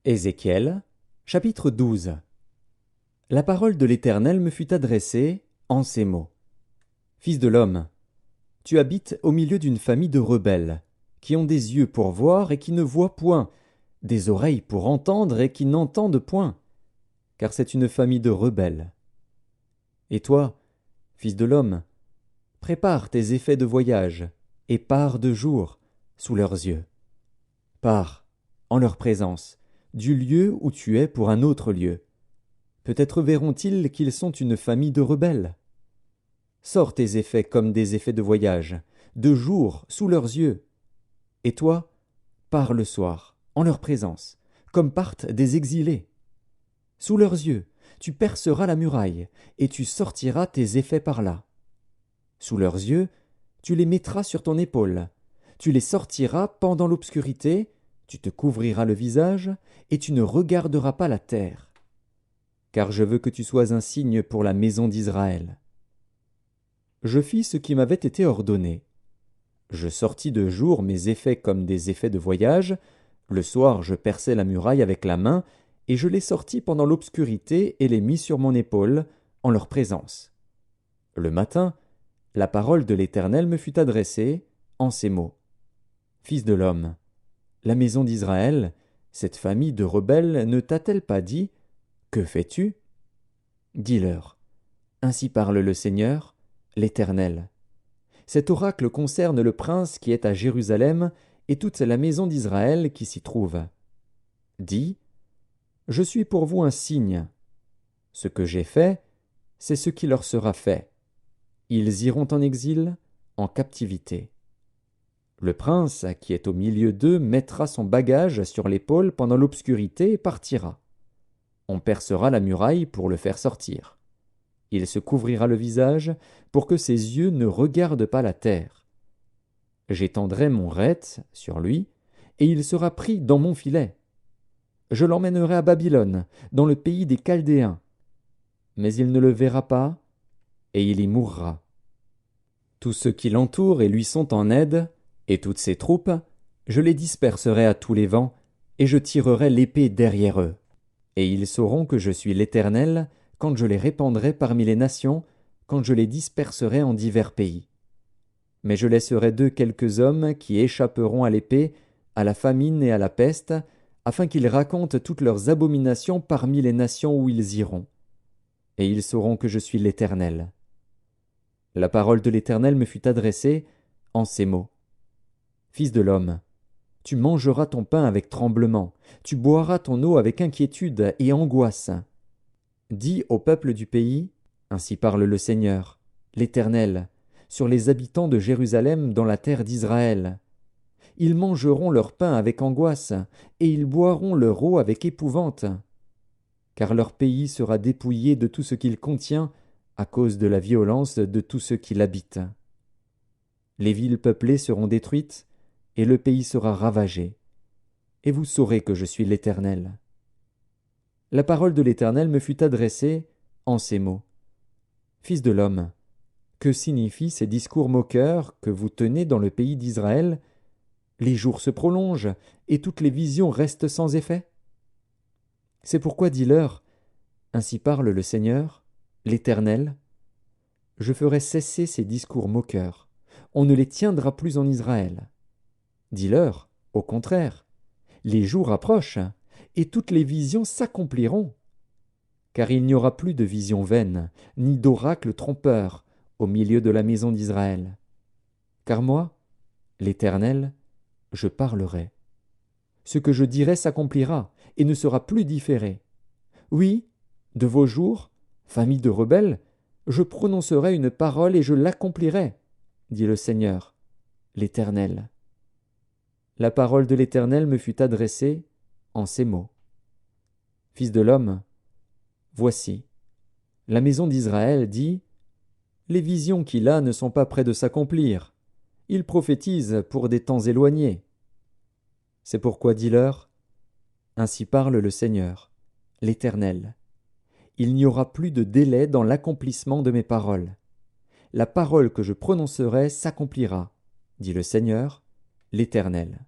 Ézéchiel, chapitre 12. La parole de l'Éternel me fut adressée en ces mots. Fils de l'homme, tu habites au milieu d'une famille de rebelles, qui ont des yeux pour voir et qui ne voient point, des oreilles pour entendre et qui n'entendent point, car c'est une famille de rebelles. Et toi, fils de l'homme, prépare tes effets de voyage, et pars de jour, sous leurs yeux. Pars, en leur présence, du lieu où tu es pour un autre lieu. Peut-être verront-ils qu'ils sont une famille de rebelles. Sors tes effets comme des effets de voyage, de jour, sous leurs yeux. Et toi, pars le soir, en leur présence, comme partent des exilés. Sous leurs yeux, tu perceras la muraille, et tu sortiras tes effets par là. Sous leurs yeux, tu les mettras sur ton épaule, tu les sortiras pendant l'obscurité, tu te couvriras le visage, et tu ne regarderas pas la terre. Car je veux que tu sois un signe pour la maison d'Israël. Je fis ce qui m'avait été ordonné. Je sortis de jour mes effets comme des effets de voyage, le soir je perçai la muraille avec la main, et je les sortis pendant l'obscurité et les mis sur mon épaule, en leur présence. Le matin, la parole de l'Éternel me fut adressée, en ces mots. Fils de l'homme, la maison d'Israël, cette famille de rebelles, ne t'a-t-elle pas dit, que fais-tu? Dis-leur, ainsi parle le Seigneur, l'Éternel. Cet oracle concerne le prince qui est à Jérusalem et toute la maison d'Israël qui s'y trouve. Dis, je suis pour vous un signe. Ce que j'ai fait, c'est ce qui leur sera fait. Ils iront en exil, en captivité. Le prince, qui est au milieu d'eux, mettra son bagage sur l'épaule pendant l'obscurité et partira. On percera la muraille pour le faire sortir. Il se couvrira le visage pour que ses yeux ne regardent pas la terre. J'étendrai mon rete sur lui, et il sera pris dans mon filet. Je l'emmènerai à Babylone, dans le pays des Chaldéens. Mais il ne le verra pas, et il y mourra. Tous ceux qui l'entourent et lui sont en aide, et toutes ses troupes, je les disperserai à tous les vents, et je tirerai l'épée derrière eux. Et ils sauront que je suis l'Éternel, quand je les répandrai parmi les nations, quand je les disperserai en divers pays. Mais je laisserai d'eux quelques hommes qui échapperont à l'épée, à la famine et à la peste, afin qu'ils racontent toutes leurs abominations parmi les nations où ils iront. Et ils sauront que je suis l'Éternel. La parole de l'Éternel me fut adressée en ces mots. Fils de l'homme, tu mangeras ton pain avec tremblement, tu boiras ton eau avec inquiétude et angoisse. Dis au peuple du pays, ainsi parle le Seigneur, l'Éternel, sur les habitants de Jérusalem dans la terre d'Israël. Ils mangeront leur pain avec angoisse, et ils boiront leur eau avec épouvante. Car leur pays sera dépouillé de tout ce qu'il contient, à cause de la violence de tous ceux qui l'habitent. Les villes peuplées seront détruites, et le pays sera ravagé. Et vous saurez que je suis l'Éternel. La parole de l'Éternel me fut adressée en ces mots. Fils de l'homme, que signifient ces discours moqueurs que vous tenez dans le pays d'Israël? Les jours se prolongent, et toutes les visions restent sans effet. C'est pourquoi dis-leur, ainsi parle le Seigneur, l'Éternel, je ferai cesser ces discours moqueurs, on ne les tiendra plus en Israël. Dis-leur, au contraire, les jours approchent, et toutes les visions s'accompliront. Car il n'y aura plus de visions vaines, ni d'oracles trompeurs, au milieu de la maison d'Israël. Car moi, l'Éternel, je parlerai. Ce que je dirai s'accomplira, et ne sera plus différé. Oui, de vos jours, famille de rebelles, je prononcerai une parole et je l'accomplirai, dit le Seigneur, l'Éternel. La parole de l'Éternel me fut adressée en ces mots. Fils de l'homme, voici, la maison d'Israël dit, les visions qu'il a ne sont pas près de s'accomplir. Il prophétise pour des temps éloignés. C'est pourquoi dis-leur, ainsi parle le Seigneur, l'Éternel. Il n'y aura plus de délai dans l'accomplissement de mes paroles. La parole que je prononcerai s'accomplira, dit le Seigneur, l'Éternel.